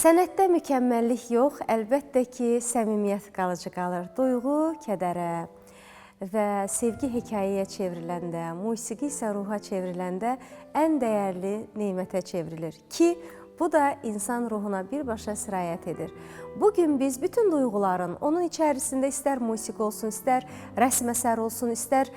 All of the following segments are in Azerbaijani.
Sənətdə mükəmməllik yox, əlbəttə ki, səmimiyyət qalıcı qalır. Duyğu kədərə və sevgi hekayəyə çevriləndə, musiqi isə ruha çevriləndə ən dəyərli nemətə çevrilir ki, bu da insan ruhuna birbaşa sirayət edir. Bugün biz bütün duyğuların, onun içərisində istər musiqi olsun, istər rəsm əsər olsun, istər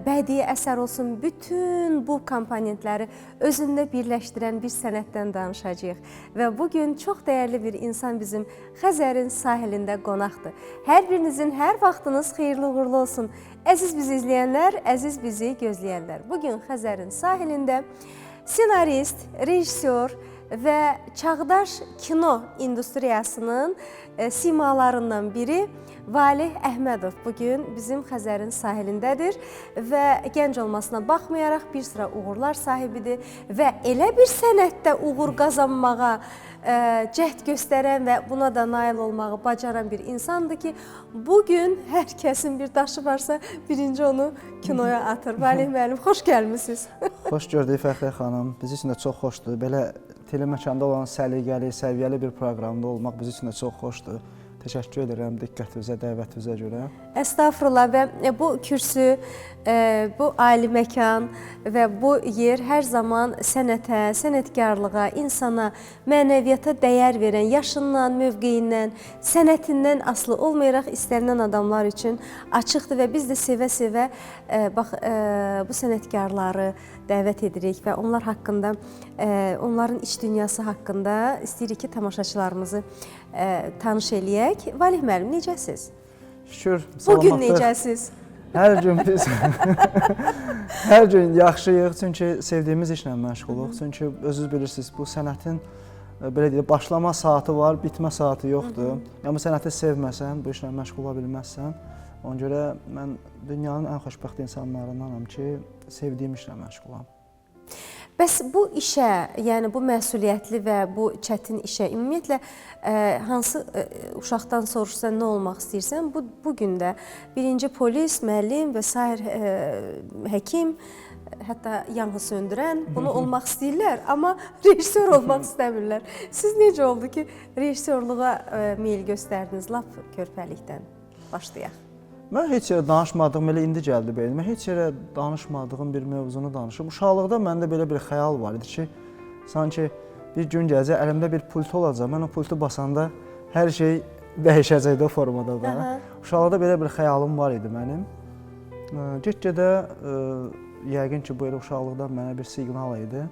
bədii əsər olsun, bütün bu komponentləri özündə birləşdirən bir sənətdən danışacağıq. Və bugün çox dəyərli bir insan bizim Xəzərin sahilində qonaqdır. Hər birinizin, hər vaxtınız xeyirli uğurlu olsun. Əziz bizi izləyənlər, əziz bizi gözləyənlər. Bugün Xəzərin sahilində senarist, rejissor və çağdaş kino industriyasının simalarından biri Valeh Əhmədov bugün bizim Xəzərin sahilindədir və gənc olmasına baxmayaraq bir sıra uğurlar sahibidir və elə bir sənətdə uğur qazanmağa cəhd göstərən və buna da nail olmağı bacaran bir insandır ki, bugün hər kəsin bir daşı varsa birinci onu kinoya atır. Valeh müəllim, xoş gəlmisiniz. Xoş gördük Fəxriyə xanım. Biz üçün də çox xoşdur. Belə teleməkanda olan səliqəli, səviyyəli bir proqramda olmaq biz üçün də çox xoşdur. Təşəkkür edirəm diqqətinizə, dəvətinizə görə. Estağfurullah və bu kürsü, bu ali məkan və bu yer hər zaman sənətə, sənətkarlığa, insana, mənəviyyata dəyər verən, yaşından, mövqeyindən, sənətindən asılı olmayaraq istənilən adamlar üçün açıqdır və biz də sevə-sevə bu sənətkarları dəvət edirik və onlar haqqında, onların iç dünyası haqqında istəyirik ki, tamaşaçılarımızı tanış eləyək. Valeh müəllim, necəsiz? Şükür, bugün necəsiz? Hər gün biz hər gün yaxşıyıq, çünki sevdiyimiz işlə məşğuluq. Çünki özünüz bilirsiniz, bu sənətin belə deyək, başlama saatı var, bitmə saatı yoxdur. Yəni bu sənəti sevməsən, bu işlə məşğul ola bilməzsən. Ona görə mən dünyanın ən xoşbəxt insanlarındanam ki, sevdiyim işlə məşğulam. Bəs bu işə, yəni bu məsuliyyətli və bu çətin işə ümumiyyətlə hansı uşaqdan soruşsan nə olmaq istəyirsən, bu gün də birinci polis, müəllim və sair həkim, hətta yanğı söndürən bunu olmaq istəyirlər, amma rejissor olmaq istəmirlər. Siz necə oldu ki, rejissorluğa meyil göstərdiniz lap körpəlikdən? Başlayaq. Mən heç yerə danışmadığım, elə indi gəldi beynimə, heç yerə danışmadığım bir mövzunu danışım. Uşaqlıqda məndə belə bir xəyal var idi ki, sanki bir gün gələcək, əlimdə bir pult olacaq, mən o pultu basanda hər şey dəyişəcək də formada da. Uşaqlıqda belə bir xəyalım var idi mənim. Get-gedə, yəqin ki, bu elə uşaqlıqdan mənə bir siqnal idi.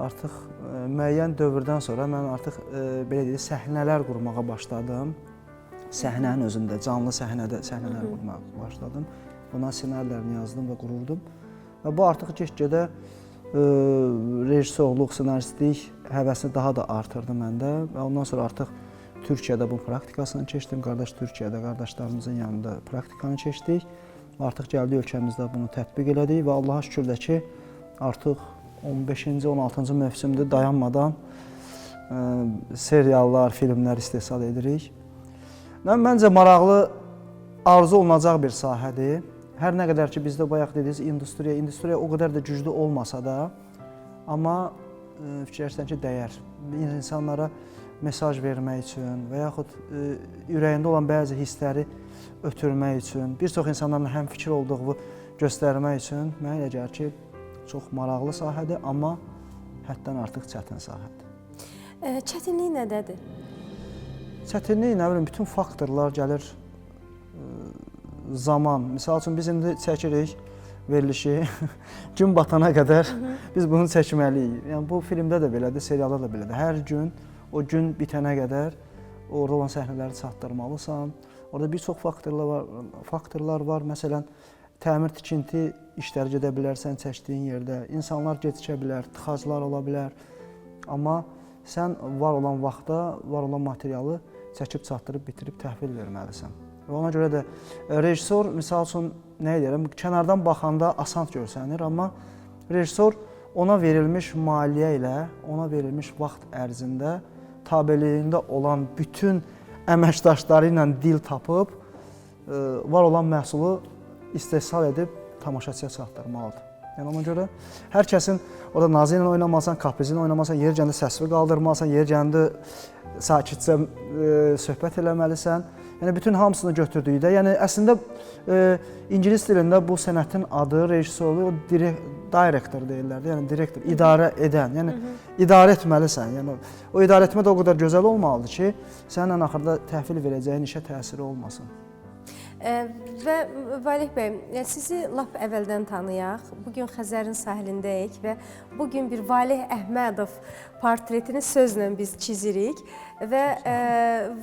Artıq müəyyən dövrdən sonra mən artıq belə deyək, səhnələr qurmağa başladım. Səhnənin özündə, canlı səhnələr qurmağa başladım. Buna ssenarilərini yazdım və qururdum. Və bu artıq get-gedə rejissorluq, ssenaristlik həvəsini daha da artırdı məndə. Və ondan sonra artıq Türkiyədə bu praktikasını keçdim. Türkiyədə qardaşlarımızın yanında praktikanı keçdik. Artıq gəldi ölkəmizdə bunu tətbiq elədik və Allaha şükür də ki, artıq 15-ci, 16-cı mövsümdə dayanmadan seriallar, filmlər istehsal edirik. Məncə maraqlı, arzu olunacaq bir sahədir. Hər nə qədər ki, bizdə bayaq dediniz, industriya o qədər də güclü olmasa da, amma fikirləşsən ki, dəyər. İnsanlara mesaj vermək üçün və yaxud ürəyində olan bəzi hissləri ötürmək üçün, bir çox insanlarla həmfikir olduğu göstərmək üçün mənə elə gəlir ki, çox maraqlı sahədir, amma həddən artıq çətin sahədir. Çətinlik nədədir? Çətinlik, nə bilim, bütün faktorlar gəlir zaman. Misal üçün, biz indi çəkirik verilişi, gün batana qədər biz bunu çəkməliyik. Yəni, bu filmdə də belədir, serialda da belədir. Hər gün, o gün bitənə qədər orada olan səhnələri çatdırmalısan. Orada bir çox faktorlar var. Məsələn, təmir-tikinti işləri gedə bilər sən çəkdiyin yerdə. İnsanlar gecikə bilər, tıxaclar ola bilər. Amma sən var olan vaxtda, var olan materialı çəkib çatdırıb, bitirib təhvil verməlisən. Və ona görə də rejissor, misal üçün, nə edirəm, kənardan baxanda asan görsənir, amma rejissor ona verilmiş maliyyə ilə, ona verilmiş vaxt ərzində tabeliyində olan bütün əməkdaşları ilə dil tapıb, var olan məhsulu istehsal edib tamaşaçıya çatdırmalıdır. Yəni ona görə hər kəsin orada nazı ilə oynamasan, kaprizi ilə oynamasan, yer gəndə səsini qaldırmasan, yer gəndə sakitcə söhbət eləməlisən. Yəni bütün hamısını götürdükdə, yəni əslində ingilis dilində bu sənətin adı, rejissorluq, o direktor deyirlər, yəni direktor, idarə edən, yəni idarə etməlisən. Yəni o idarə etmə də o qədər gözəl olmalıdır ki, səninlə axırda təhvil verəcəyin işə təsiri olmasın. Və Valeh bəy, sizi lap əvvəldən tanıyaq. Bugün Xəzərin sahilindəyik və bugün bir Valeh Əhmədov portretini sözlə biz çizirik və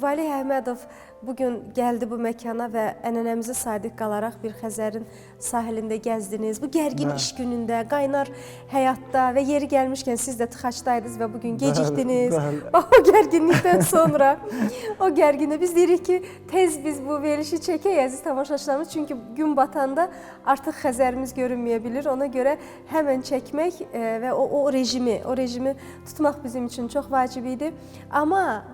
Valeh Əhmədov bugün gəldi bu məkana və ənənəmizə sadiq qalaraq bir Xəzərin sahilində gəzdiniz. Bu gərgin iş günündə, qaynar həyatda və yeri gəlmişkən siz də tıxacdaydınız və bugün gecikdiniz. O gərginlikdən sonra, o gərginlikdə biz deyirik ki, tez biz bu verilişi çəkək əziz tamaşaçılarımız. Çünki gün batanda artıq Xəzərimiz görünməyə bilir. Ona görə həmən çəkmək və o rejimi tutmaq bizim üçün çox vacib idi. Amma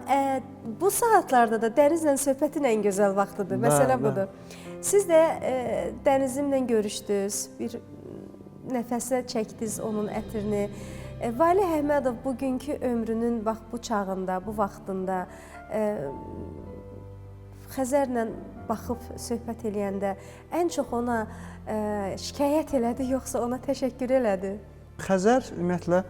bu saatlarda da dənizlə söhbətin ən gözəl vaxtıdır. Məsələ budur. Siz də dənizimlə görüşdünüz, bir nəfəsə çəkdiniz onun ətrini. Valeh Əhmədov bugünkü ömrünün bax bu çağında, bu vaxtında Xəzərlə baxıb söhbət eləyəndə ən çox ona şikayət elədi, yoxsa ona təşəkkür elədi? Xəzər ümumiyyətlə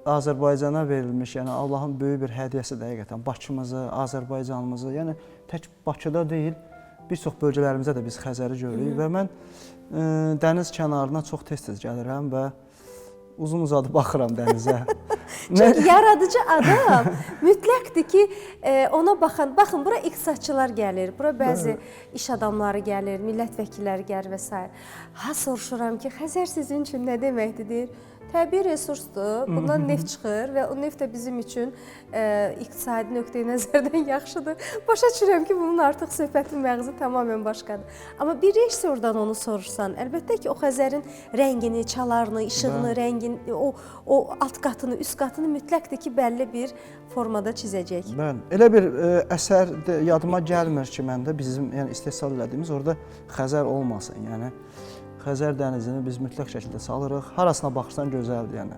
Azərbaycana verilmiş, yəni Allahın böyük bir hədiyyəsidir həqiqətən. Bakımızı, Azərbaycanımızı, yəni tək Bakıda deyil, bir çox bölgələrimizdə də biz Xəzəri görürük və mən dəniz kənarına çox tez-tez gəlirəm və uzun-uzadı baxıram dənizə. Çünki yaradıcı adam mütləqdir ki, ona baxın, bura iqtisadçılar gəlir, bura bəzi iş adamları gəlir, millət vəkilləri gəlir və s. Ha, soruşuram ki, Xəzər sizin üçün nə deməkdir, deyir. Təbii resursdur, bundan neft çıxır və o neft də bizim üçün iqtisadi nöqteyi nəzərdən yaxşıdır. Başa düşürəm ki, bunun artıq söhbətin məğzi tamamilə başqadır. Amma bir rejissordan onu soruşsan, əlbəttə ki, o Xəzərin rəngini, çalarını, işığını, rəngini, o alt qatını, üst qatını mütləqdir ki, bəlli bir formada çizəcək. Bəli, elə bir əsər yadıma gəlmir ki, məndə bizim istehsal elədiyimiz orada Xəzər olmasın, yəni. Xəzər dənizini biz mütləq şəkildə salırıq. Harasına baxırsan gözəldir, yəni.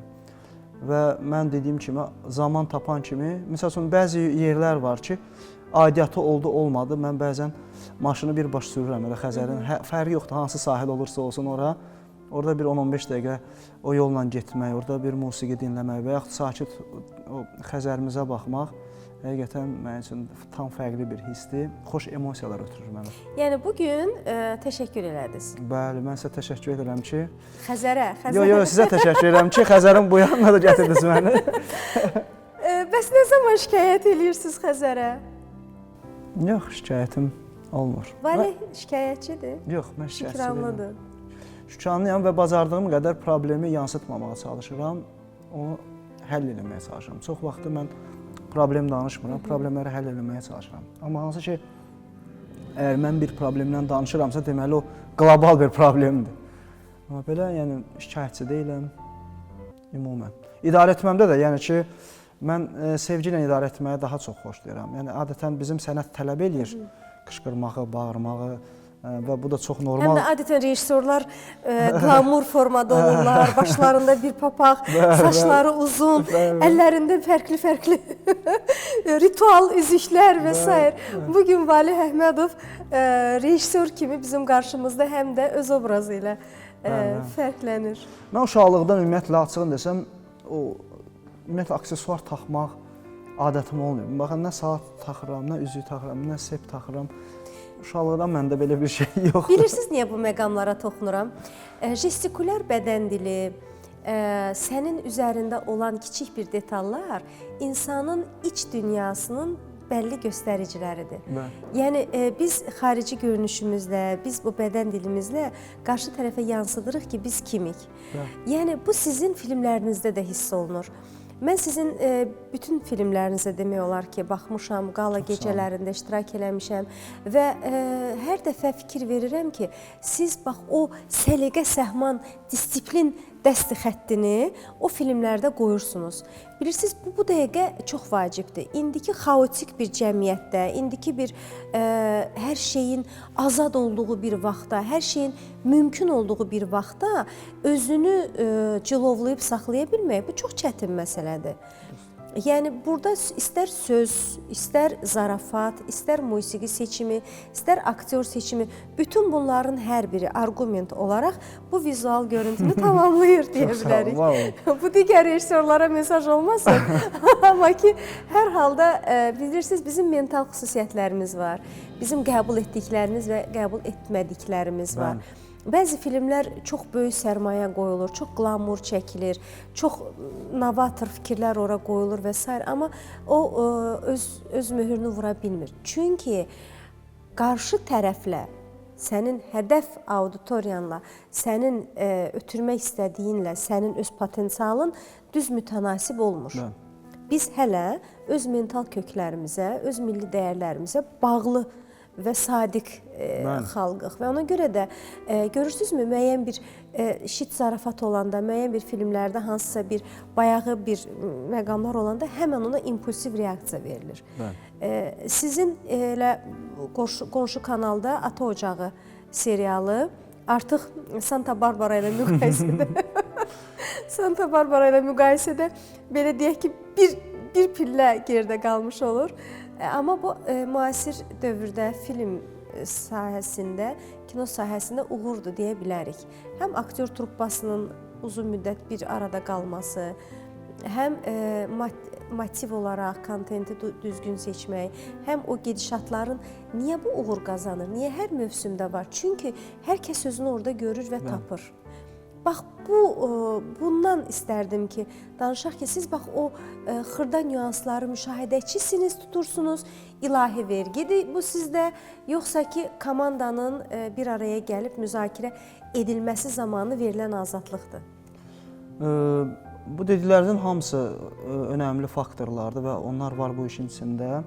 Və mən dediyim kimi, zaman tapan kimi, məsəl üçün, bəzi yerlər var ki, aidiyyatı oldu, olmadı. Mən bəzən maşını birbaş sürürəm, elə Xəzərin, fərqi yoxdur, hansı sahil olursa olsun orada bir 10-15 dəqiqə o yolla getmək, orada bir musiqi dinləmək və yaxud sakit Xəzərimizə baxmaq həqiqətən mənim üçün tam fərqli bir hissdir, xoş emosiyalar ötürür mənə. Yəni bugün təşəkkür elədiniz. Bəli, mən sizə təşəkkür edirəm ki... Xəzərə. Yox, sizə təşəkkür edirəm ki, Xəzərin bu yanına da gətirdiniz məni. Bəs nə zaman şikayət edirsiniz Xəzərə? Yox, şikayətim olmur. Valeh şikayətçidir? Yox, mən şikayətçi Şükranlıdır. Şükranlıyam və bacardığım qədər problemi yansıtmamağa çalışıram, onu həll eləməyə çalışıram. Çox vaxtı mən problem danışmıram, problemləri həll eləməyə çalışıram. Amma hansı ki, əgər mən bir problemdən danışıramsa, deməli o qlobal bir problemdir. Amma belə, yəni şikayətçi deyiləm, ümumən. İdarə etməmdə də, yəni ki, mən sevgi ilə idarə etməyi daha çox xoşlayıram. Yəni adətən bizim sənət tələb eləyir qışqırmağı, bağırmağı və bu da çox normal. Həm də adətən rejissorlar qlamur formada olurlar, başlarında bir papaq, saçları uzun, əllərində fərqli-fərqli ritual üzüklər və s. Bugün Valeh Əhmədov rejissor kimi bizim qarşımızda həm də öz obrazı ilə fərqlənir. Mən uşaqlıqdan ümumiyyətlə açığını desəm, ümumiyyətlə aksesuar taxmaq adətim olmuyor. Baxın, nə saat taxıram, nə üzük taxıram, nə sep taxıram. Uşaqlıqdan məndə belə bir şey yoxdur. Bilirsiniz niyə bu məqamlara toxunuram? Jestikulyar bədən dili, sənin üzərində olan kiçik bir detallar insanın iç dünyasının bəlli göstəriciləridir. Yəni biz xarici görünüşümüzlə, biz bu bədən dilimizlə qarşı tərəfə yansıdırıq ki, biz kimik. Yəni bu sizin filmlərinizdə də hiss olunur. Mən sizin bütün filmlərinizə demək olar ki, baxmışam, qala gecələrində iştirak eləmişəm və hər dəfə fikir verirəm ki, siz bax o səliqə, səhman, disiplin dəsti xəttini o filmlərdə qoyursunuz. Bilirsiniz, bu dəqiqə çox vacibdir. İndiki xaotik bir cəmiyyətdə, indiki bir hər şeyin azad olduğu bir vaxtda, hər şeyin mümkün olduğu bir vaxtda özünü cilovlayıb saxlaya bilmək bu çox çətin məsələdir. Yəni burada istər söz, istər zarafat, istər musiqi seçimi, istər aktyor seçimi, bütün bunların hər biri arqument olaraq bu vizual görüntünü tamamlayır deyə bilərik. Bu digər rejissorlara mesaj olmasın. Amma ki, hər halda bilirsiniz, bizim mental xüsusiyyətlərimiz var, bizim qəbul etdiklərimiz və qəbul etmədiklərimiz var. Bəzi filmlər çox böyük sərmayə qoyulur, çox qlamur çəkilir, çox novator fikirlər ora qoyulur və s. Amma o öz möhürünü vura bilmir. Çünki qarşı tərəflə, sənin hədəf auditoriyanla, sənin ötürmək istədiyinlə, sənin öz potensialın düz mütənasib olmur. Biz hələ öz mental köklərimizə, öz milli dəyərlərimizə bağlı və sadiq xalqıq və ona görə də görürsünüzmü, müəyyən bir şit zarafat olanda, müəyyən bir filmlərdə hansısa bir bayağı bir məqamlar olanda həmən ona impulsiv reaksiya verilir. Sizin elə qonşu kanalda Ata Ocağı serialı artıq Santa Barbara ilə müqayisədə belə deyək ki, bir pillə geridə qalmış olur. Amma bu müasir dövrdə film sahəsində, kino sahəsində uğurdur deyə bilərik. Həm aktyor truppasının uzun müddət bir arada qalması, həm motiv olaraq kontenti düzgün seçmək, həm o gedişatların niyə bu uğur qazanır, niyə hər mövsümdə var? Çünki hər kəs özünü orada görür və tapır. Bax, bundan istərdim ki, danışaq ki, siz bax o xırda nüansları müşahidəçisiniz, tutursunuz, ilahi vergidir bu sizdə, yoxsa ki, komandanın bir araya gəlib müzakirə edilməsi zamanı verilən azadlıqdır? Bu dediklərinin hamısı önəmli faktorlardır və onlar var bu işin içində.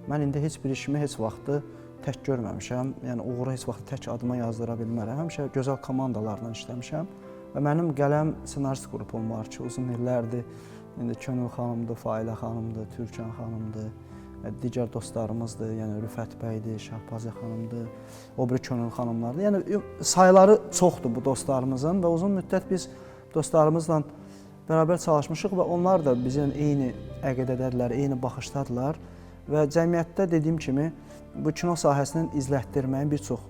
Mən indi heç bir işimi heç vaxtı tək görməmişəm, yəni uğuru heç vaxt tək adıma yazdıra bilmərəm. Həmişə gözəl komandalarla işləmişəm. Və mənim qələm ssenarist qrupum var ki, uzun illərdir. İndi Könül xanımdır, Failə xanımdır, Türkan xanımdır, digər dostlarımızdır. Yəni Rüfət bəydir, Şahbazə xanımdır, o biri Könül xanımlardır. Yəni sayıları çoxdur bu dostlarımızın və uzun müddət biz dostlarımızla bərabər çalışmışıq və onlar da bizim eyni əqidədədirlər, eyni baxışdadırlar. Və cəmiyyətdə dediyim kimi bu kino sahəsinin izlətdirməyin bir çox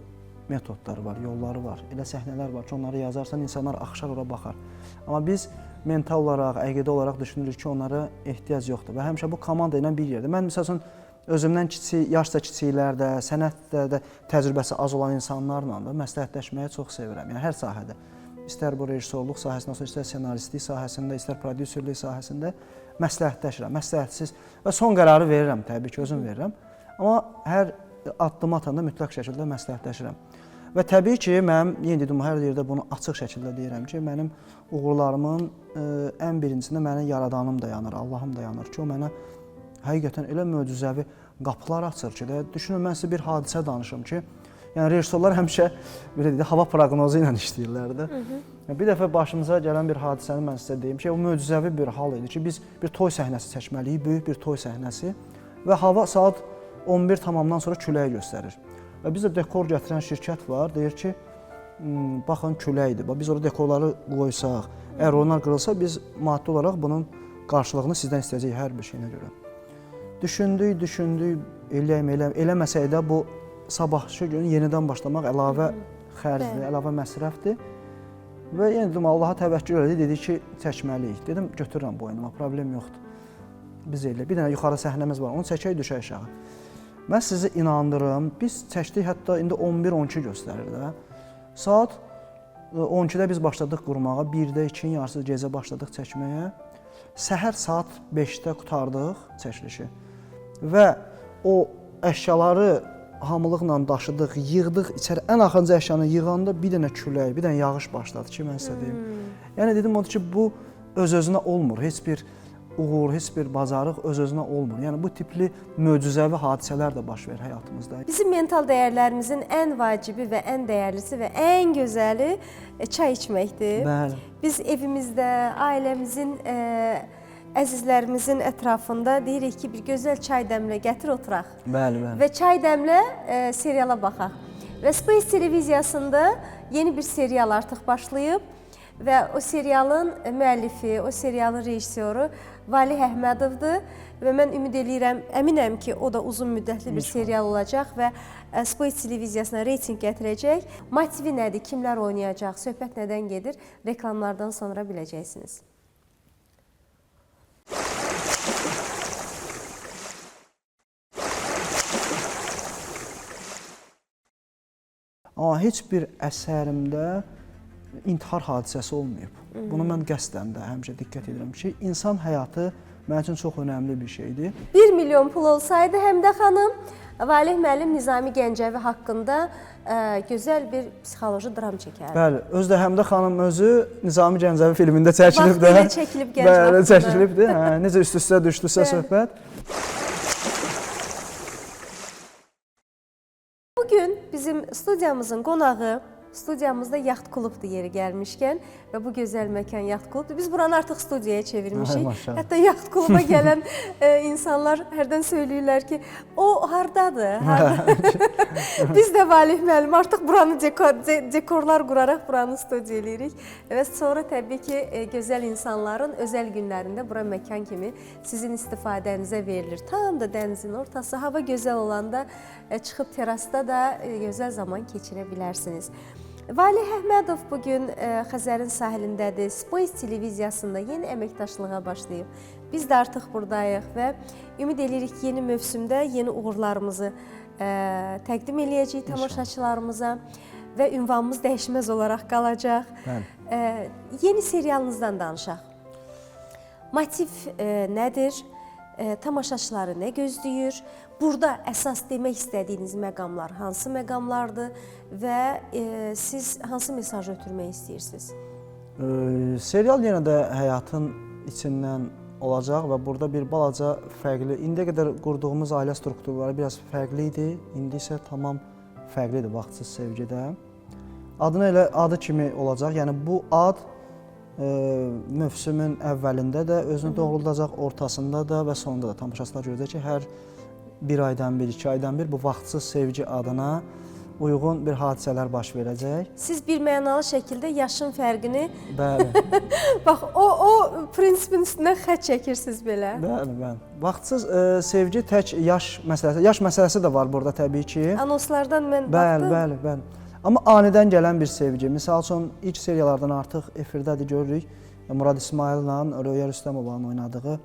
metodları var, yolları var, elə səhnələr var ki, onları yazarsan, insanlar axışar, ora baxar. Amma biz mental olaraq, əqidə olaraq düşünürük ki, onlara ehtiyac yoxdur və həmişə bu komanda ilə bir yerdə. Mən, məsəl üçün, özümdən kiçik, yaşca kiçiklərdə, sənətdə də təcrübəsi az olan insanlarla da məsləhətləşməyi çox sevirəm. Yəni, hər sahədə. İstər bu rejissorluq sahəsində olsun, istər ssenaristlik sahəsində, istər prodüserlik sahəsində məsləhətləşirəm, məsləhətsiz və son qərarı verirəm, təbii ki, özüm verirəm. Amma hər addım atanda mütləq şəkildə məsləhətləşirəm. Və təbii ki, mənim, yenə dedim, hər yerdə bunu açıq şəkildə deyirəm ki, mənim uğurlarımın ən birincisində mənə yaradanım dayanır, Allahım dayanır ki, o mənə həqiqətən elə möcüzəvi qapılar açır ki, düşünün, mən sizə bir hadisə danışım ki, yəni rejissorlar həmişə belə deyək, hava proqnozu ilə işləyirlər də. Bir dəfə başımıza gələn bir hadisəni mən sizə deyim ki, o möcüzəvi bir hal idi ki, biz bir toy səhnəsi çəkməliyik, böyük bir toy səhnəsi və hava saat 11 tamamdan sonra küləyi göstərir. Və bizə dekor gətirən şirkət var, deyir ki, baxın küləkdir, biz orada dekorları qoysaq, əgər onlar qırılsa, biz maddi olaraq bunun qarşılığını sizdən istəyəcəyik hər bir şeyinə görə. Düşündük, eləməsək də bu sabahçı gün yenidən başlamaq əlavə xərcdir, əlavə məsrəfdir. Və yenə dedim, Allaha təvəkkül elədik, dedi ki, çəkməliyik. Dedim, götürürəm boynuma, problem yoxdur. Biz elə, bir dənə yuxarı səhnəmiz var, onu çəkək, düşək aşağı. Mən sizi inandırım, biz çəkdik, hətta indi 11-12 göstərir də. Saat 12-də biz başladıq qurmağa, 1-də 2-nin yarısı gecə başladıq çəkməyə. Səhər saat 5-də qutardıq çəkilişi və o əşyaları hamılıqla daşıdıq, yığdıq içəri. Ən axırıncı əşyanı yığanda bir dənə külək, bir dənə yağış başladı ki, mən sizə deyim. Yəni dedim, odur ki, bu öz-özünə olmur, heç bir uğur, heç bir bacarıq öz-özünə olmur. Yəni bu tipli möcüzəvi hadisələr də baş verir həyatımızda. Bizim mental dəyərlərimizin ən vacibi və ən dəyərlisi və ən gözəli çay içməkdir. Bəli. Biz evimizdə, ailəmizin, əzizlərimizin ətrafında deyirik ki, bir gözəl çay dəmlə gətir oturaq. Bəli, bəli. Və çay dəmlə seriala baxaq. Və Space televiziyasında yeni bir serial artıq başlayıb və o serialın müəllifi, o serialın rejissoru Valih Əhmədovdur və mən ümid eləyirəm, əminəm ki, o da uzun müddətli bir serial olacaq və Space televiziyasına reytinq gətirəcək. Motivi nədir, kimlər oynayacaq, söhbət nədən gedir, reklamlardan sonra biləcəksiniz. Amma heç bir əsərimdə intihar hadisəsi olmayıb. Bunu mən qəsdən də həmişə diqqət edirəm ki, insan həyatı mənim üçün çox önəmli bir şeydir. 1 milyon pul olsaydı Həmidə xanım, Valih müəllim Nizami Gəncəvi haqqında gözəl bir psixoloji dram çəkərdi. Bəli, özü də Həmidə xanım özü Nizami Gəncəvi filmində çəkilib də. Vaxtilə çəkilib gənc vaxtında. Bəli, çəkilibdir. Necə üst-üstə düşdüsə söhbət. Bugün bizim studiyamızın qonağı, studiyamızda yaxt klubdur yeri gəlmişkən və bu gözəl məkan yaxt klubdur. Biz buranı artıq studiyaya çevirmişik. Hətta yaxt kluba gələn insanlar hərdən söyləyirlər ki, o hardadır? Biz də Valih müəllim artıq buranı dekorlar quraraq buranı studiya eləyirik. Və sonra təbii ki, gözəl insanların özəl günlərində bura məkan kimi sizin istifadənizə verilir. Tam da dənizin ortası, hava gözəl olanda çıxıb terasda da gözəl zaman keçirə bilərsiniz. Valih Əhmədov bugün Xəzərin sahilindədir, Space televiziyasında yeni əməkdaşlığa başlayıb. Biz də artıq buradayıq və ümid edirik yeni mövsümdə yeni uğurlarımızı təqdim eləyəcəyik tamaşaçılarımıza və ünvanımız dəyişməz olaraq qalacaq. Yeni serialınızdan danışaq. Motiv nədir? Tamaşaçıları nə gözləyir? Burada əsas demək istədiyiniz məqamlar hansı məqamlardır və siz hansı mesajı ötürmək istəyirsiniz? Serial yenə də həyatın içindən olacaq və burada bir balaca fərqli, indiyə qədər qurduğumuz ailə strukturları biraz fərqli idi, indi isə tamam fərqlidir vaxtsız sevgidə. Adını elə adı kimi olacaq, yəni bu ad mövsümün əvvəlində də özünü doğruldacaq, ortasında da və sonunda da tamaşaçılar görəcək ki, hər bir aydan bir, 2 aydan bir bu vaxtsız sevgi adına uyğun bir hadisələr baş verəcək. Siz bir mənalı şəkildə yaşın fərqini, bəli. Bax, o prinsipin üstündən xət çəkirsiniz belə. Bəli, bəli. Vaxtsız sevgi tək yaş məsələsi də var burada təbii ki. Anonslardan mən baxdım. baxdım. Bəli. Amma anidən gələn bir sevgi. Misal üçün, ilk seriyalardan artıq efirdədir görürük. Murad İsmayıl'la Röya Rüstəmova'nın oynadığı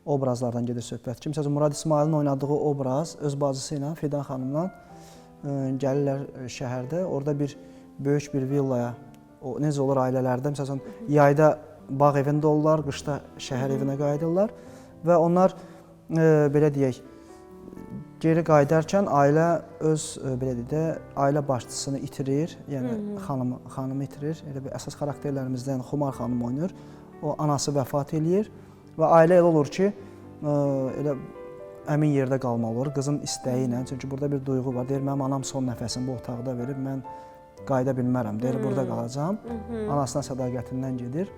obrazlardan gedir söhbət ki. Məsələn, Murad İsmayıl'ın oynadığı obraz öz bacısı ilə, Fidan xanımla gəlirlər şəhərdə. Orada bir böyük bir villaya, necə olur ailələrdə, məsələn, yayda bağ evində olurlar, qışda şəhər evinə qayıdırlar və onlar, belə deyək, geri qayıdarkən ailə öz, belə deyək də, ailə başçısını itirir, yəni xanımı itirir. Elə bir əsas xarakterlərimizdən Xumar xanım oynayır. O, anası vəfat eləyir və ailə elə olur ki, elə əmin yerdə qalmalı olur, qızın istəyi ilə. Çünki burada bir duyğu var, deyir, mənim anam son nəfəsini bu otaqda verib, mən qayıda bilmərəm, deyir, burada qalacam. Anasına sədaqətindən gedir.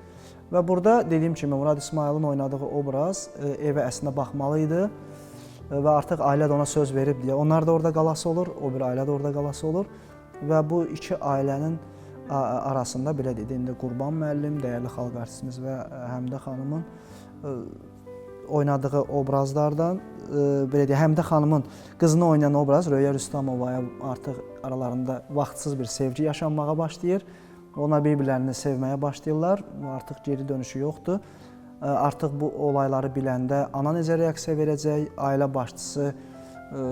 Və burada, dediyim kimi, Murad İsmayıl'ın oynadığı obraz evə əslində baxmalı idi və artıq ailə də ona söz verib deyə. Onlar da orada qalası olur, o bir ailə də orada qalası olur və bu iki ailənin arasında, belə deyək, indi Qurban müəllim, dəyərli xalq artistimiz və Həmidə xanımın oynadığı obrazlardan, belə deyək, Həmidə xanımın qızını oynayan obraz Röya Rüstəmova'ya artıq aralarında vaxtsız bir sevgi yaşanmağa başlayır. Onlar bir-birlərini sevməyə başlayırlar, artıq geri dönüşü yoxdur. Artıq bu olayları biləndə ana necə reaksiya verəcək, ailə başçısı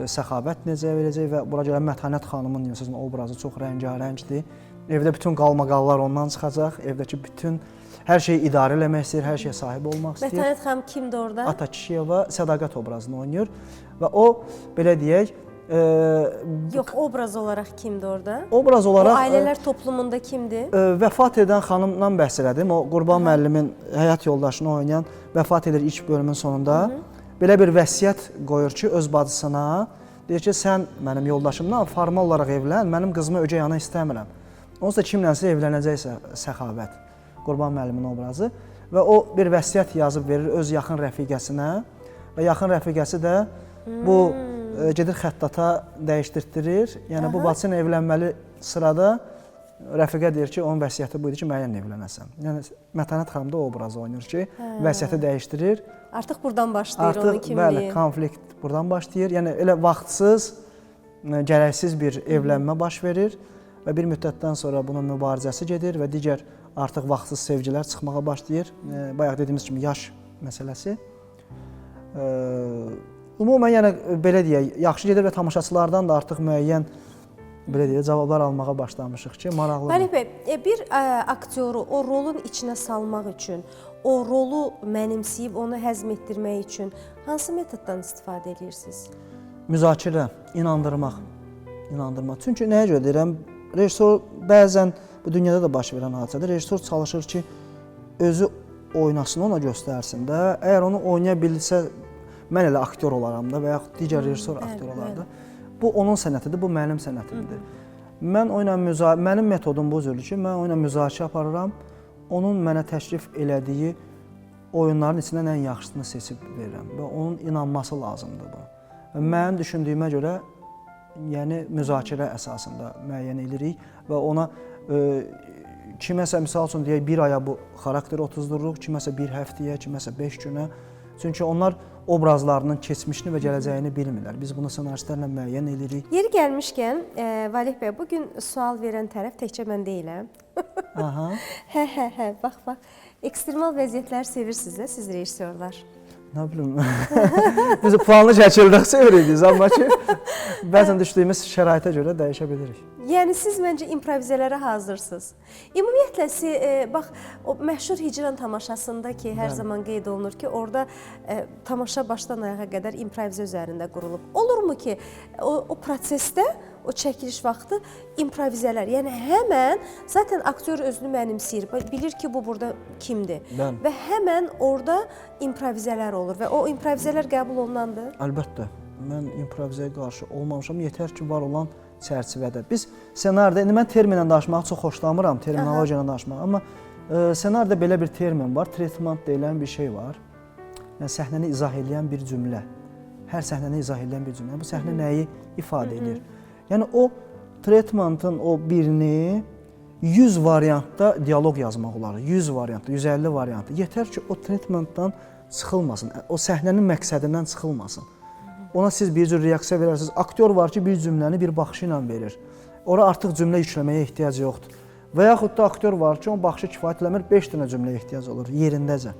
Səxavət necə verəcək və bura görə Mətanət xanımın obrazı çox rəngarəngdir. Evdə bütün qalmaqallar ondan çıxacaq, evdəki bütün hər şeyi idarə eləmək istəyir, hər şeyə sahib olmaq istəyir. Mətanət xanım kimdir orada? Ata Kişiyeva Sədaqət obrazını oynayır və o, belə deyək, Yox, obraz olaraq kimdir orada? Obraz olaraq O ailələr toplumunda kimdir? Vəfat edən xanımdan bəhs elədim. O Qurban müəllimin həyat yoldaşını oynayan vəfat edir ilk bölümün sonunda. Belə bir vəsiyyət qoyur ki, öz bacısına, deyir ki, sən mənim yoldaşımdan formal olaraq evlən, mənim qızımı ögey ana istəmirəm. Onsuz da kimlənsə evlənəcəksə Səxavət, Qurban müəllimin obrazı və o bir vəsiyyət yazıb verir öz yaxın rəfiqəsinə və yaxın rəfiqəsi də bu gedir xəttata dəyişdirtdirir. Yəni bu bacısı ilə evlənməli sırada rəfiqə deyir ki, onun vəsiyyəti bu idi ki, mənimlə evlənəsən. Yəni Mətanət xanım da o obrazı oynayır ki, vəsiyyəti dəyişdirir. Artıq buradan başlayır onun kimliyi. Bəli, konflikt buradan başlayır. Yəni elə vaxtsız, gərəksiz bir evlənmə baş verir və bir müddətdən sonra bunun mübarizəsi gedir və digər artıq vaxtsız sevgilər çıxmağa başlayır. Bayaq dediyimiz kimi yaş məsələsi. Ümumən yəni belə deyək, yaxşı gedir və tamaşaçılardan da artıq müəyyən belə deyək, cavablar almağa başlamışıq ki, maraqlıdır. Vəlih bəy, bir aktyoru o rolun içinə salmaq üçün, o rolu mənimsəyib, onu həzm etdirmək üçün hansı metoddan istifadə edirsiniz? Müzakirə, inandırmaq. Çünki nəyə görə deyirəm, rejissor bəzən bu dünyada da baş verən hadisədir. Rejissor çalışır ki, özü oynasın, ona göstərsin də. Əgər onu oynaya bilsə, mən elə aktyor olaram da və yaxud digər rejissor aktyor olar da. Bu onun sənətidir, bu mənim sənətimdir. Mənim metodum bu cürdür ki, mən oyuna müzakirə aparıram, onun mənə təklif elədiyi oyunların içindən ən yaxşısını seçib verirəm və onun inanması lazımdır bu. Və mənim düşündüyümə görə, yəni müzakirə əsasında müəyyən edirik və ona kiməsə, misal üçün deyək, bir aya bu xarakteri otuzdururuq, kiməsə bir həftəyə, kiməsə 5 günə. Çünki onlar obrazlarının keçmişini və gələcəyini bilmirlər. Biz bunu ssenaristlərlə müəyyən edirik. Yeri gəlmişkən, Valih bəy, bugün sual verən tərəf təkcə mən deyiləm. Aha. Hə, bax. Ekstremal vəziyyətləri sevirsiniz də siz rejissorlar. Nə bilim, biz planlı şəkildə sevirik biz, amma ki, bəzən düşdüyümüz şəraitə görə dəyişə bilirik. Yəni, siz məncə improvizələrə hazırsınız. Ümumiyyətlə, bax, o məşhur Hicran tamaşasında ki, hər zaman qeyd olunur ki, orada tamaşa başdan ayağa qədər improvizə üzərində qurulub. Olurmu ki, o prosesdə, o çəkiliş vaxtı improvizələr, yəni həmən zaten aktyor özünü mənimsəyir, bilir ki, bu burada kimdir və həmən orada improvizələr olur və o improvizələr qəbul olunandır? Əlbəttə, mən improvizəyə qarşı olmamışam, yetər ki, var olan çərçivədə. Biz ssenaridə, indi mən terminlə danışmağı çox xoşlamıram, terminologiya ilə danışmağı, amma ssenaridə belə bir termin var, treatment deyilən bir şey var. Yəni, səhnəni izah edən bir cümlə, hər səhnəni izah edən bir cümlə, bu səhnə nəyi ifadə edir? Yəni, o treatmentın o birini 100 variantda dialoq yazmaq olar, 100 variantda, 150 variantda. Yetər ki, o treatmentdan çıxılmasın, o səhnənin məqsədindən çıxılmasın. Ona siz bir cür reaksiya verərsiniz. Aktyor var ki, bir cümləni bir baxışı ilə verir. Ora artıq cümlə yükləməyə ehtiyac yoxdur. Və yaxud da aktyor var ki, onun baxışı kifayət eləmir, 5 dənə cümləyə ehtiyac olur, yerindəcə.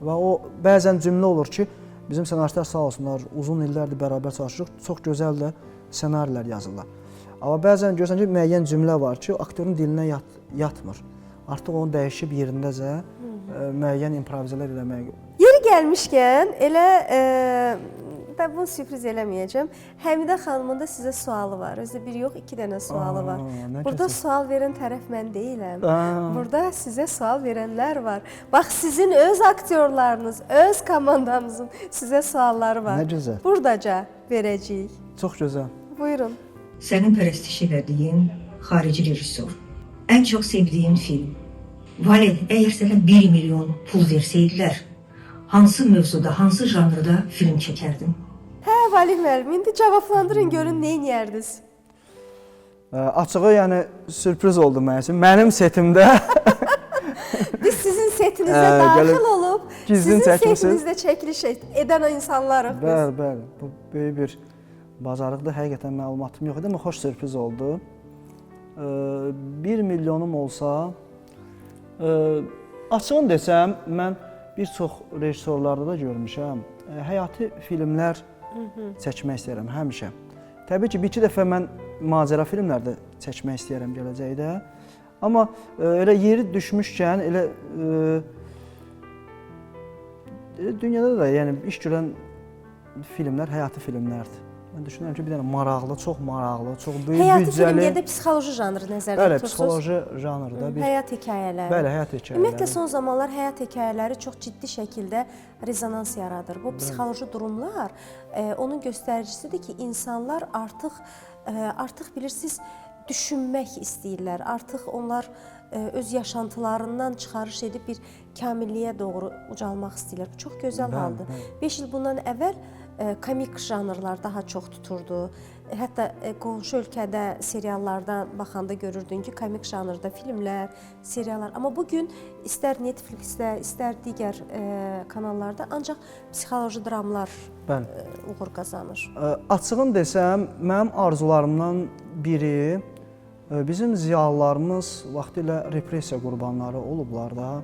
Və o, bəzən cümlə olur ki, bizim ssenaristlər sağ olsunlar, uzun illərdir bərabər çalışırıq, çox gözəl də ssenarilər yazırlar. Amma bəzən görürsən ki, müəyyən cümlə var ki, aktyorun dilinə yatmır. Artıq onu dəyişib yerindəcə müəyyən improvizələr eləməyə. Yeri gəlmişkən, elə bunu sürpriz eləməyəcəm. Həmidə xanımın da sizə sualı var. Özdə bir yox, 2 dənə sualı var. Burada sual verən tərəf mən deyiləm. Burada sizə sual verənlər var. Bax, sizin öz aktyorlarınız, öz komandanızın sizə sualları var. Nə gözəl. Buradaca verəcəyik. Çox gözəl. Buyurun. Sənin pərəstiş elədiyin xarici rejissor. Ən çox sevdiyin film. Valih, əgər sənə 1 milyon pul versəydilər, hansı mövzuda, hansı janrda film çəkərdin? Hə, Valih müəllim, indi cavablandırın, görün nə edərdiniz? Açığı, yəni, sürpriz oldu mənim üçün. Mənim setimdə... Biz sizin setinizdə daxil olub, sizin setinizdə çəkiliş edən insanlarıq biz. Bəli, bu böyük bir bacarıqdır. Həqiqətən məlumatım yox idi, amma xoş sürpriz oldu. 1 milyonum olsa, açığını desəm, mən bir çox rejissorlarda da görmüşəm. Həyati filmlər çəkmək istəyirəm həmişə. Təbii ki, bir iki dəfə mən macəra filmlərdə çəkmək istəyirəm gələcəkdə. Amma elə yeri düşmüşkən, elə dünyada da yəni iş görən filmlər həyati filmlərdir. Mən düşünürəm ki, bir dənə maraqlı, çox maraqlı, çox böyük Həyati büdcəli. filmlərdə psixoloji janrı nəzərdə Bəli, tutursunuz. psixoloji janrda bir Həyat hekayələri. Bəli, həyat hekayələri. Ümumiyyətlə son zamanlar həyat hekayələri çox ciddi şəkildə rezonans yaradır. Bu psixoloji durumlar onun göstəricisidir ki, insanlar artıq bilirsiniz düşünmək istəyirlər. Artıq onlar öz yaşantılarından çıxarış edib bir kamilliyə doğru ucalmaq istəyirlər. Bu çox gözəl haldır. 5 il bundan əvvəl komik janrlar daha çox tuturdu. Hətta qonşu ölkədə seriallardan baxanda görürdün ki, komik janrda filmlər, seriallar. Amma bu gün istər Netflix-də, istər digər kanallarda ancaq psixoloji dramlar uğur qazanır. Açığın desəm, mənim arzularımdan biri bizim ziyalılarımız vaxtilə repressiya qurbanları olublar da.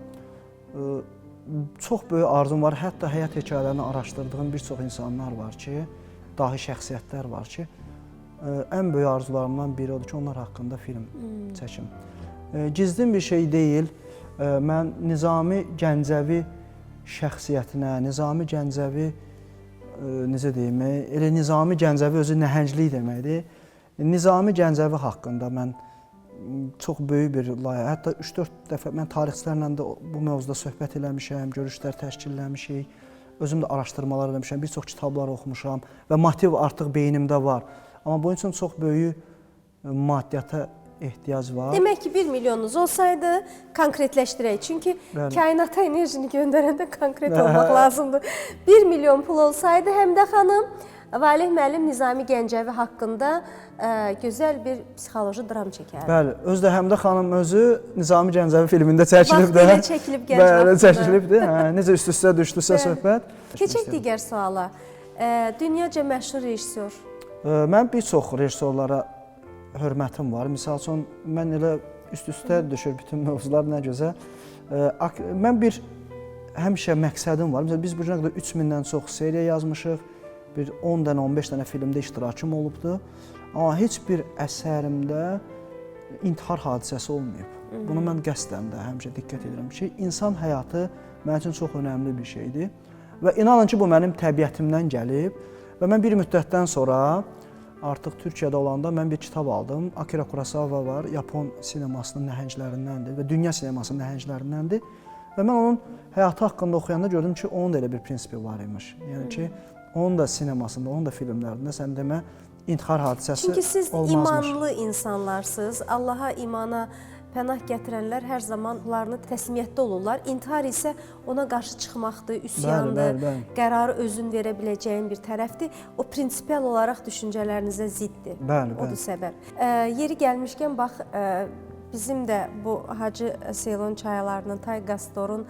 Çox böyük arzum var. Hətta həyat hekayələrini araşdırdığım bir çox insanlar var ki, dahi şəxsiyyətlər var ki, ən böyük arzularımdan biri odur ki, onlar haqqında film çəkim. Gizlin bir şey deyil. Mən Nizami Gəncəvi şəxsiyyətinə, Nizami Gəncəvi necə deyim, elə Nizami Gəncəvi özü nəhənglik deməkdir. Nizami Gəncəvi haqqında mən çox böyük bir layihə, hətta 3-4 dəfə mən tarixçilərlə də bu mövzuda söhbət eləmişəm, görüşlər təşkilləmişik, özüm də araşdırmalar eləmişəm, bir çox kitablar oxumuşam və motiv artıq beynimdə var. Amma bunun üçün çox böyük maddiyyata ehtiyac var. Demək ki, 1 milyonunuz olsaydı konkretləşdirək. Çünki kainata enerjini göndərəndə konkret olmaq lazımdır. 1 milyon pul olsaydı Həmidə xanım Valeh müəllim Nizami Gəncəvi haqqında gözəl bir psixoloji dram çəkərdi. Bəli, özü də Həmidə xanım özü Nizami Gəncəvi filmində çəkilib də. Vaxtilə çəkilib gənc vaxtında. Bəli, çəkilibdir. Necə üst-üstə düşdüsə söhbət. Keçək digər suala. Dünyaca məşhur rejissor. Mən bir çox rejissorlara hörmətim var. Misal üçün, mən elə üst-üstə düşür bütün mövzular nə gözəl. Mən bir həmişə məqsədim var. Məsələn, biz bu günə qədər 3000-dən çox seriya yazmışıq. Bir 10 dənə, 15 dənə filmdə iştirakım olubdu. Amma heç bir əsərimdə intihar hadisəsi olmayıb. Bunu mən qəsdən də həmişə diqqət edirəm ki, insan həyatı mənim üçün çox önəmli bir şeydir. Və inanın ki, bu mənim təbiətimdən gəlib. Və mən bir müddətdən sonra artıq Türkiyədə olanda mən bir kitab aldım. Akira Kurosawa var, Yapon sinemasının nəhənglərindəndir və dünya sinemasının nəhənglərindəndir. Və mən onun həyatı haqqında oxuyanda gördüm ki, onun da elə bir prinsipi var imiş. Yəni ki, onun da sinemasında, onun da filmlərində sən demə intihar hadisəsi olmazmış. Çünki siz imanlı insanlarsınız. Allaha imana pənah gətirənlər hər zaman onlarını təslimiyyətdə olurlar. İntihar isə ona qarşı çıxmaqdır, üsyandır, qərarı özün verə biləcəyin bir tərəfdir. O prinsipial olaraq düşüncələrinizə ziddir. Odur səbəb. Yeri gəlmişkən, bax, bizim də bu Hacı Seylon çaylarının, Tay Qastorun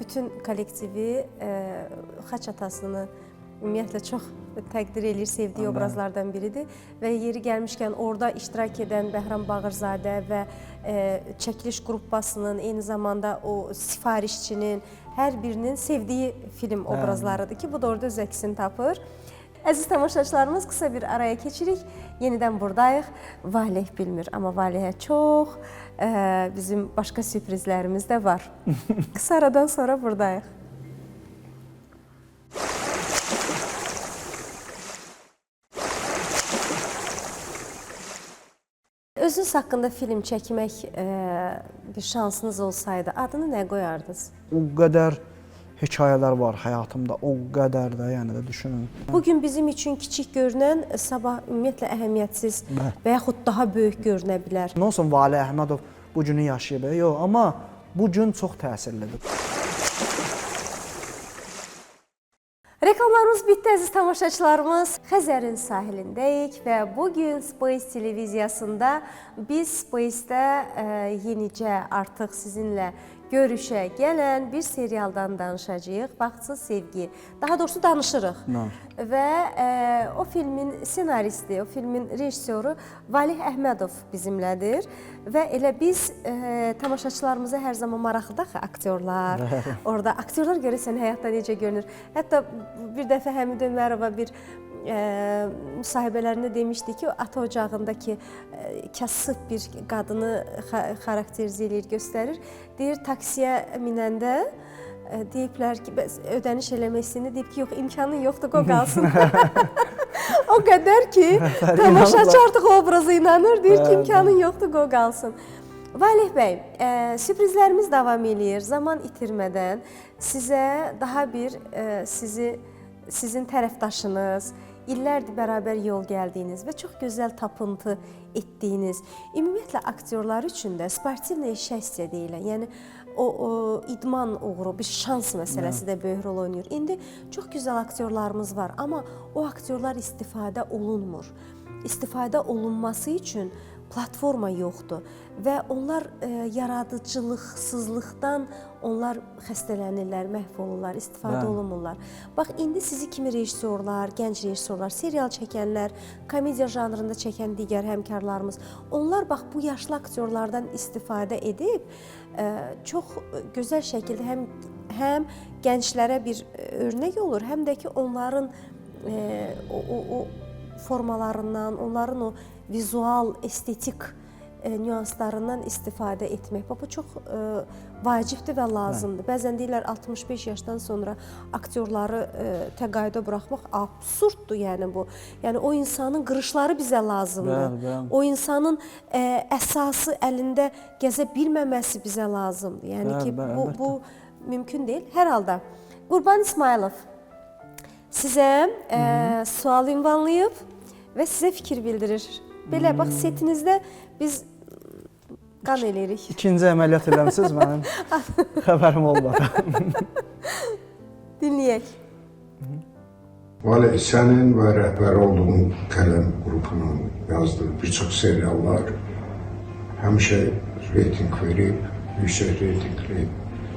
bütün kollektivi Xaç atasını ümumiyyətlə çox təqdir eləyir, sevdiyi obrazlardan biridir və yeri gəlmişkən orada iştirak edən Bəhram Bağırzadə və çəkiliş qruppasının, eyni zamanda o sifarişçinin hər birinin sevdiyi film obrazlarıdır ki, bu da orada öz əksini tapır. Əziz tamaşaçılarımız, qısa bir araya keçirik, yenidən buradayıq. Valeh bilmir, amma Valehə çox bizim başqa sürprizlərimiz də var. Qısa aradan sonra buradayıq. Özünüz haqqında film çəkmək bir şansınız olsaydı, adını nə qoyardınız? O qədər hekayələr var həyatımda, o qədər də, yəni də düşünün. Bugün bizim üçün kiçik görünən, sabah ümumiyyətlə əhəmiyyətsiz və yaxud daha böyük görünə bilər. Nə olsun Valeh Əhmədov bu günü yaşayıb, yox, amma bu gün çox təsirlidir. Reklamlarımız bitdi, əziz tamaşaçılarımız. Xəzərin sahilindəyik və bugün Space televiziyasında biz Space-də yenicə artıq sizinlə görüşə gələn bir serialdan danışacağıq. Baxtsız sevgi. Daha doğrusu danışırıq. Və o filmin ssenaristi, o filmin rejissoru Valeh Əhmədov bizimlədir. Və elə biz tamaşaçılarımıza hər zaman maraqlıdır axı aktyorlar. Orada aktyorlar görəsən həyatda necə görünür. Hətta bir dəfə Həmidə Ömərova bir müsahibələrində demişdi ki, ata ocağındakı kasıb bir qadını xarakterizə eləyir, göstərir. Deyir, taksiyə minəndə deyiblər ki, ödəniş eləmək istəyində, deyib ki, yox, imkanın yoxdur, qoy qalsın. O qədər ki, tamaşaçı artıq obraza inanır, deyir ki, imkanın yoxdur, qoy qalsın. Valeh bəy, sürprizlərimiz davam eləyir. Zaman itirmədən sizə daha bir sizin tərəfdaşınız, illərdir bərabər yol gəldiyiniz və çox gözəl tapıntı etdiyiniz, ümumiyyətlə aktyorlar üçün də sportivnaya şəxsiyyət deyilən, yəni o idman uğuru, bir şans məsələsi də böyük rol oynayır. İndi çox gözəl aktyorlarımız var, amma o aktyorlar istifadə olunmur. İstifadə olunması üçün platforma yoxdur və onlar yaradıcılıqsızlıqdan onlar xəstələnirlər, məhv olurlar, istifadə olunmurlar. Bax, indi sizi kimi rejissorlar, gənc rejissorlar, serial çəkənlər, komediya janrında çəkən digər həmkarlarımız, onlar bax bu yaşlı aktyorlardan istifadə edib çox gözəl şəkildə həm gənclərə bir örnək olur, həm də ki onların o formalarından, onların o vizual, estetik nüanslarından istifadə etmək. Bu çox vacibdir və lazımdır. Bəzən deyirlər 65 yaşdan sonra aktyorları təqaüdə buraxmaq absurddur, yəni bu. Yəni o insanın qırışları bizə lazımdır. O insanın əsası əlində gəzə bilməməsi bizə lazımdır. Yəni ki, bu mümkün deyil. Hər halda Qurban İsmayılov sizə sual ünvanlayıb və sizə fikir bildirir. Belə, bax, setinizdə biz qan eləyirik. İkinci əməliyyat eləmişsiniz, mənim xəbərim olmadı. Dinləyək. Vali, sənin və rəhbər olduğun qələm qrupunun yazdığı bir çox seriallar həmişə reyting verib, yüksək reytingli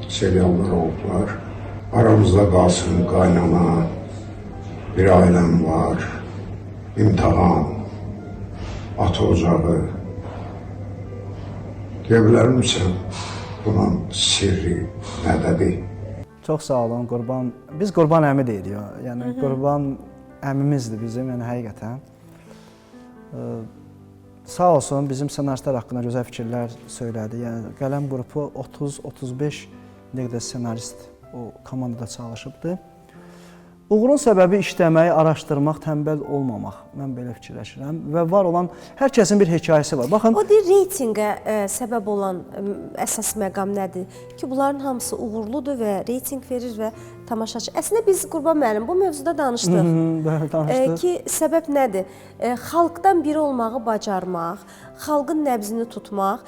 seriallar oldular. Aramızda qalsın, qaynana, bir ailəm var, imtahan, ata ocağı. Deyə bilər misən, bunun sirri nədədir? Çox sağ olun, Qurban. Biz Qurban əmi deyirik. Yəni, Qurban əmimizdir bizim, yəni həqiqətən. Sağ olsun, bizim ssenaristlər haqqında gözəl fikirlər söylədi. Yəni, qələm qrupu 30-35 nəqdə ssenarist o komandada çalışıbdır. Uğurun səbəbi işləməyi, araşdırmaq, tənbəl olmamaq. Mən belə fikirləşirəm və var olan hər kəsin bir hekayəsi var. Baxın, o deyir, reytinqə səbəb olan əsas məqam nədir? Ki, bunların hamısı uğurludur və reytinq verir və tamaşaçı. Əslində biz Qurban müəllim bu mövzuda danışdıq. Danışdıq. Ki, səbəb nədir? Xalqdan biri olmağı bacarmaq, xalqın nəbzini tutmaq.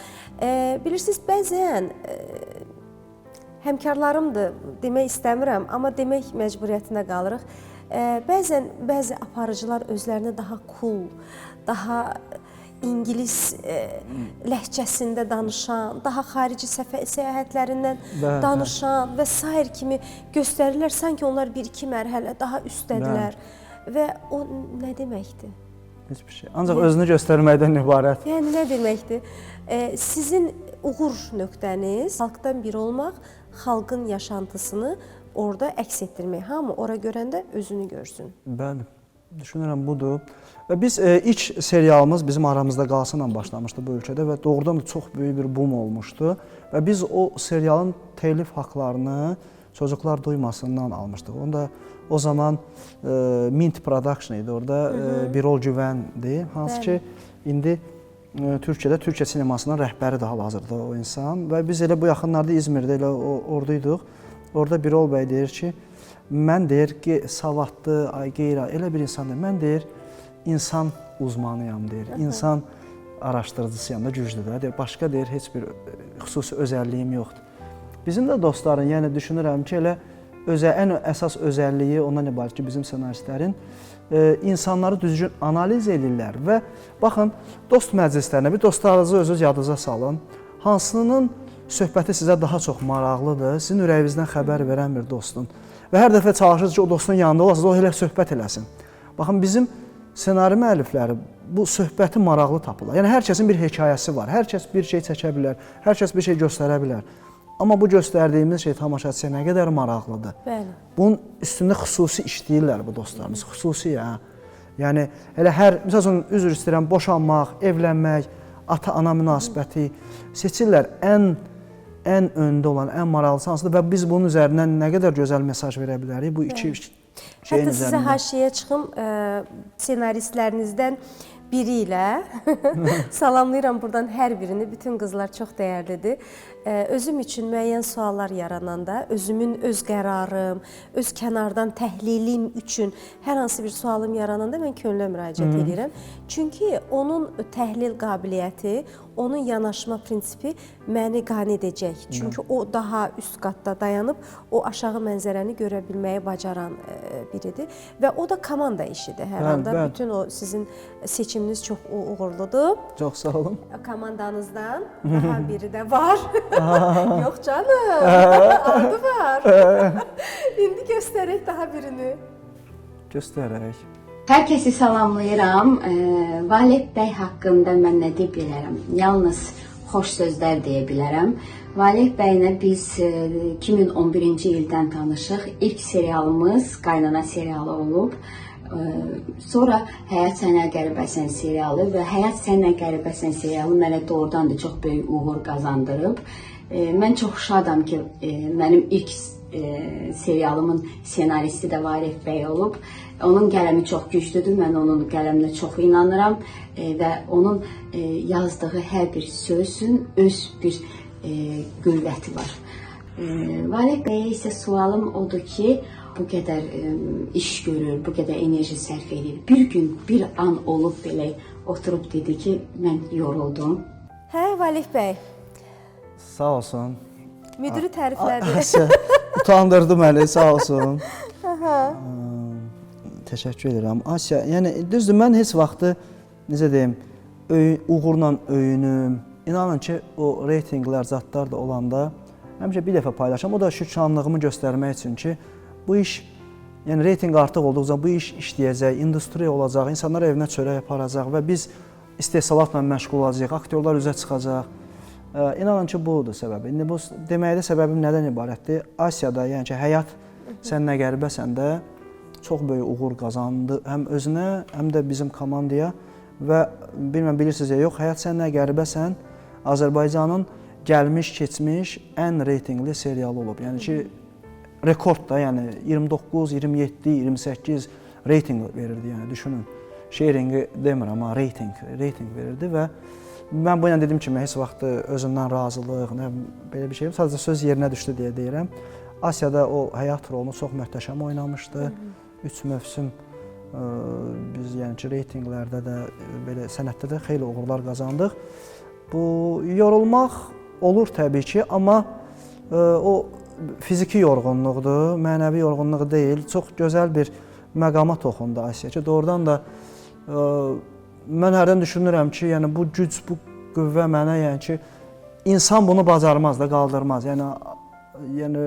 Bilirsiniz, bəzən həmkarlarımdır, demək istəmirəm, amma demək məcburiyyətinə qalırıq. Bəzən bəzi aparıcılar özlərini daha cool, daha İngilis ləhcəsində danışan, daha xarici səyahətlərindən danışan və sair kimi göstərirlər. Sanki onlar bir-iki mərhələ daha üstdədirlər. Və o nə deməkdir? Heç bir şey. Ancaq özünü göstərməkdən ibarət. Yəni, nə deməkdir? Sizin uğur nöqtəniz xalqdan biri olmaq, xalqın yaşantısını orada əks etdirmək. Hamı ora görəndə özünü görsün. Bəli, düşünürəm budur. Və biz ilk serialımız bizim aramızda qalsınla başlamışdı bu ölkədə və doğrudan da çox böyük bir boom olmuşdu. Və biz o serialın telif haqlarını Çocuklar Duymasından almışdıq. Onda o zaman Mint Production idi, orada Birol Güvəndi. Hansı ki, indi Türkiyədə, Türkiyə sinemasının rəhbəri daha hazırda o insan. Və biz elə bu yaxınlarda İzmirdə elə oradayıq. Orada Birol bəy deyir ki, mən deyir ki, savadlı, qeyri, elə bir insan deyir. Mən deyir, insan uzmanıyam deyir, insan araşdırıcısıyam da güclüdür. Deyir, başqa deyir, heç bir xüsusi özəlliyim yoxdur. Bizim də dostların, yəni düşünürəm ki, elə ən əsas özəlliyi ondan ibarət ki, bizim ssenaristlərin insanları düzgün analiz edirlər və baxın, dost məclislərinə, bir dostlarınızı özünüz yadınıza salın, hansının söhbəti sizə daha çox maraqlıdır, sizin ürəyinizdən xəbər verən bir dostun və hər dəfə çalışırsınız ki, o dostun yanında olasınız, o elə söhbət eləsin. Baxın, bizim ssenari müəllifləri bu söhbəti maraqlı tapırlar. Yəni, hər kəsin bir hekayəsi var, hər kəs bir şey çəkə bilər, hər kəs bir şey göstərə bilər. Amma bu göstərdiyimiz şey tamaşaçıya nə qədər maraqlıdır. Bəli. Bunun üstündə xüsusi işləyirlər bu dostlarımız, xüsusi ya. Yəni, elə hər, misal üçün, üzr istəyirəm, boşanmaq, evlənmək, ata-ana münasibəti seçirlər ən öndə olan, ən maraqlısı hansıdır və biz bunun üzərindən nə qədər gözəl mesaj verə bilərik. Bu iki şeyin Hətta sizə üzərində. haşiyə çıxım, ssenaristlərinizdən biri ilə salamlayıram buradan hər birini. Bütün qızlar çox dəyərlidir. Özüm üçün müəyyən suallar yarananda, özümün öz qərarım, öz kənardan təhlilim üçün hər hansı bir sualım yarananda mən könüllə müraciət edirəm. Çünki onun təhlil qabiliyyəti, onun yanaşma prinsipi məni qane edəcək. Çünki o daha üst qatda dayanıb o aşağı mənzərəni görə bilməyi bacaran biridir və o da komanda işidir hər halda. Bəli. Bütün o sizin seçiminiz çox uğurludur. Çox sağ olun. Komandanızdan daha biri də var. Yox canım, adı var. İndi göstərək daha birini. Göstərək. Hər kəsi salamlayıram. Valid bəy haqqında mən nə deyə bilərəm? Yalnız xoş sözlər deyə bilərəm. Valid bəylə biz 2011-ci ildən tanışıq. İlk serialımız Qaynana serialı olub. Sonra Həyat Sənə Qəribəsən serialı və Həyat Sənə Qəribəsən serialı mənə doğrudan da çox böyük uğur qazandırıb. Mən çox şadam ki, mənim ilk serialımın ssenaristi də Valid bəy olub. Onun qələmi çox güclüdür, mən onun qələminə çox inanıram və onun yazdığı hər bir sözün öz bir qüvvəti var. Valid bəyə isə sualım odur ki, bu qədər iş görür, bu qədər enerji sərf edir. Bir gün, bir an olub belə oturub dedi ki, mən yoruldum. Hə, Valid bəy, Sağ olsun. müdürü təriflədi. Asiya utandırdı məni, sağ olsun. Təşəkkür edirəm. Asiya, yəni düzdür, mən heç vaxtı necə deyim, uğurla öyünüm. İnanın ki, o reytinqlər, zadlar da olanda həmişə bir dəfə paylaşam. O da şükranlığımı göstərmək üçün ki, bu iş, yəni reytinq artıq olduqca bu iş işləyəcək, industriya olacaq, insanlar evinə çörək aparacaq və biz istehsalatla məşğul olacağıq, aktyorlar üzə çıxacaq. İnanın ki, budur səbəbi. İndi bu deməkdə səbəbim nədən ibarətdir? Asiyada, yəni ki, Həyat Sənə Qəribəsən də çox böyük uğur qazandı həm özünə, həm də bizim komandaya və bilməm bilirsiniz ya yox, Həyat Sənə Qəribəsən Azərbaycanın gəlmiş, keçmiş ən reytinqli serialı olub. Yəni ki, rekord da, yəni 29, 27, 28 reytinq verirdi, yəni düşünün. Sharingi demirəm, amma reytinq verirdi və mən bu ilə dediyim kimi heç vaxt özümdən razılıq, nə belə bir şey, sadəcə söz yerinə düşdü deyə deyirəm. Asiyada o həyat rolunu çox möhtəşəm oynamışdı. 3 mövsüm biz yəni ki, reytinqlərdə də belə sənətdə də xeyli uğurlar qazandıq. Bu yorulmaq olur təbii ki, amma o fiziki yorğunluqdur, mənəvi yorğunluq deyil. Çox gözəl bir məqama toxundu Asiya ki, doğrudan da mən hərdən düşünürəm ki, yəni bu güc, bu qüvvə mənə, yəni ki, insan bunu bacarmaz da, qaldırmaz. Yəni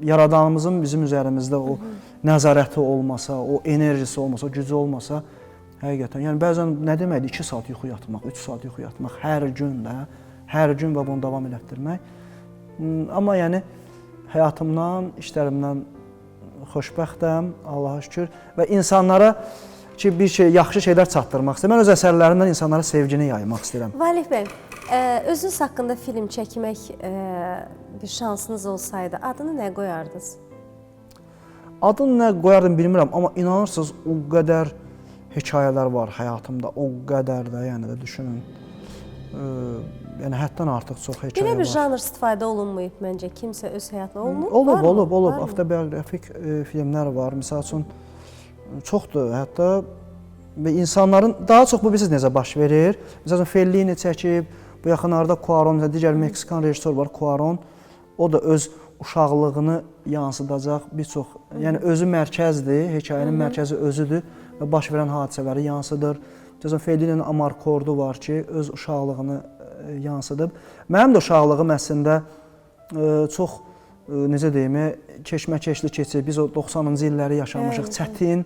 yaradanımızın bizim üzərimizdə o nəzarəti olmasa, o enerjisi olmasa, o gücü olmasa, həqiqətən, yəni bəzən nə deməkdir, 2 saat yuxu yatmaq, 3 saat yuxu yatmaq, hər gün də, hər gün və bunu davam elətdirmək. Amma yəni həyatımdan, işlərimdən xoşbəxtəm, Allaha şükür və insanlara ki, bir şey, yaxşı şeylər çatdırmaq istəyirəm. Mən öz əsərlərimdən insanlara sevgini yaymaq istəyirəm. Valid bəy, özünüz haqqında film çəkmək bir şansınız olsaydı, adını nə qoyardınız? Adını nə qoyardım bilmirəm, amma inanırsınız o qədər hekayələr var həyatımda, o qədər də, yəni də düşünün. Yəni həddən artıq çox hekayə var. Belə bir janr istifadə olunmayıb məncə, kimsə öz həyatına olunub? Olub. Avtobiografik filmlər var. Məsəl üçün çoxdur. Hətta insanların daha çox bu bilirsiniz necə baş verir. Məsələn Fellini çəkib, bu yaxınlarda Cuarón, digər Meksikan rejissor var Cuarón. O da öz uşaqlığını yansıdacaq bir çox, yəni özü mərkəzdir, hekayənin mərkəzi özüdür və baş verən hadisələri yansıdır. Məsələn Fellinin Amarkordu var ki, öz uşaqlığını yansıdıb. Mənim də uşaqlığım əslində çox necə deyim, keşməkeşli keçir. Biz o 90-cı illəri yaşamışıq, çətin,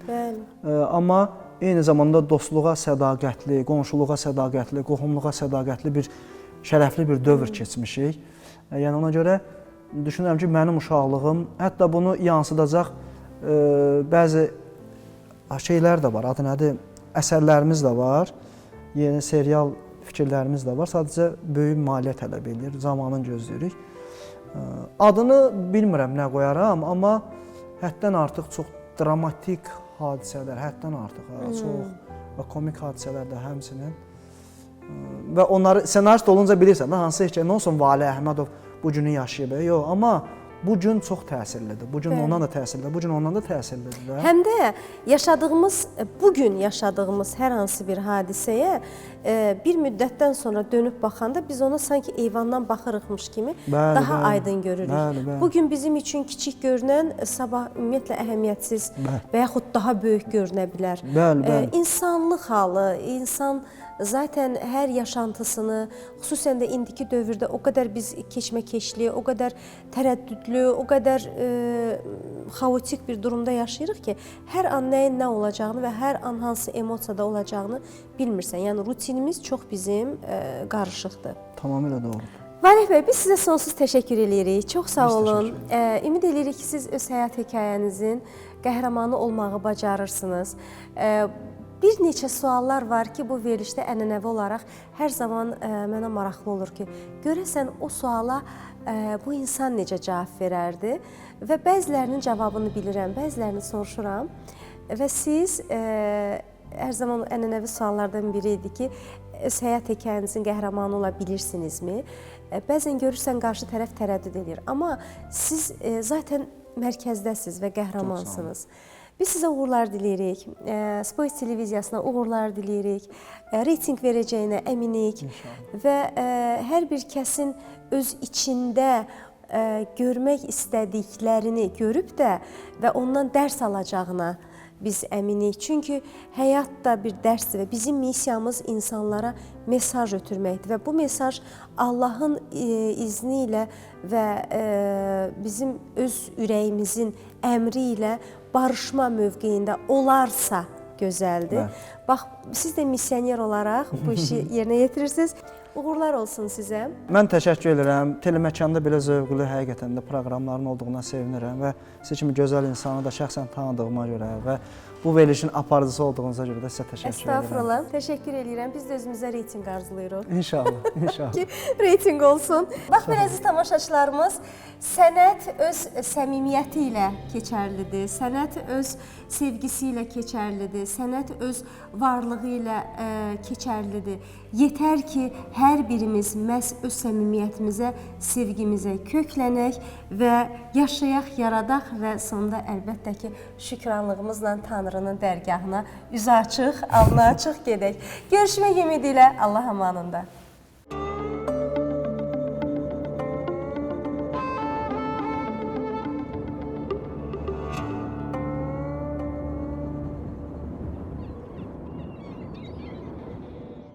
amma eyni zamanda dostluğa sədaqətli, qonşuluğa sədaqətli, qohumluğa sədaqətli bir şərəfli bir dövr keçmişik. Yəni ona görə düşünürəm ki, mənim uşaqlığım, hətta bunu yansıdacaq bəzi şeylər də var, adı nədir, əsərlərimiz də var, yeni serial fikirlərimiz də var. Sadəcə böyük maliyyə tələb edir, zamanın gözləyirik. Adını bilmirəm nə qoyaram, amma həddən artıq çox dramatik hadisələr, həddən artıq, çox və komik hadisələr də həmçinin. Və onları ssenarist olunca bilirsən də hansı hekayə, nə olsun Valeh Əhmədov bu günü yaşayıb, yox, amma bu gün çox təsirlidir. Bu gün ondan da təsirlidir, bu gün ondan da təsirlidir. Həm də bu gün yaşadığımız hər hansı bir hadisəyə bir müddətdən sonra dönüb baxanda biz ona sanki eyvandan baxırıqmış kimi daha aydın görürük. Bu gün bizim üçün kiçik görünən sabah ümumiyyətlə əhəmiyyətsiz və yaxud daha böyük görünə bilər. İnsanlıq halı, insan zaten hər yaşantısını, xüsusən də indiki dövrdə o qədər biz keşməkeşli, o qədər tərəddüdlü, o qədər xaotik bir durumda yaşayırıq ki, hər an nəyin nə olacağını və hər an hansı emosiyada olacağını bilmirsən. Yəni rutinimiz çox bizim qarışıqdır. Tamamilə doğrudur. Valeh bəy, biz sizə sonsuz təşəkkür edirik. Çox sağ olun. Ümid edirik ki, siz öz həyat hekayənizin qəhrəmanı olmağı bacarırsınız. Bir neçə suallar var ki, bu verilişdə ənənəvi olaraq hər zaman mənə maraqlı olur ki, görəsən o suala bu insan necə cavab verərdi və bəzilərinin cavabını bilirəm, bəzilərini soruşuram və siz hər zaman ənənəvi suallardan biri idi ki, öz həyat hekayənizin qəhrəmanı ola bilirsinizmi? Bəzən görürsən qarşı tərəf tərəddüd edir, amma siz zaten mərkəzdəsiz və qəhrəmansınız. Biz sizə uğurlar diləyirik, Spoiz televiziyasına uğurlar diləyirik, reyting verəcəyinə əminik və hər bir kəsin öz içində görmək istədiklərini görüb də və ondan dərs alacağına biz əminik. Çünki həyat da bir dərsdir və bizim missiyamız insanlara mesaj ötürməkdir və bu mesaj Allahın izni ilə və bizim öz ürəyimizin əmri ilə barışma mövqeyində olarsa gözəldir. Bax, siz də missioner olaraq bu işi yerinə yetirirsiniz. Uğurlar olsun sizə. Mən təşəkkür edirəm. Teleməkanda belə zövqlü, həqiqətən də proqramların olduğuna sevinirəm və siz kimi gözəl insanı da şəxsən tanıdığıma görə və bu verilişin aparıcısı olduğunuza görə də sizə təşəkkür edirəm. Estağfurullah, təşəkkür edirəm. Biz də özümüzə reyting arzulayırıq. İnşallah, inşallah. Ki, reyting olsun. Bax, belə əziz tamaşaçılarımız, sənət öz səmimiyyəti ilə keçərlidir, sənət öz sevgisi ilə keçərlidir, sənət öz varlığı ilə keçərlidir. Yetər ki, hər birimiz məhz öz səmimiyyətimizə, sevgimizə köklənək və yaşayaq, yaradaq və sonunda əlbəttə ki, şükranlığımızla Tanrının dərgahına üzü açıq, alnı açıq gedək. Görüşmək ümidi ilə Allah amanında.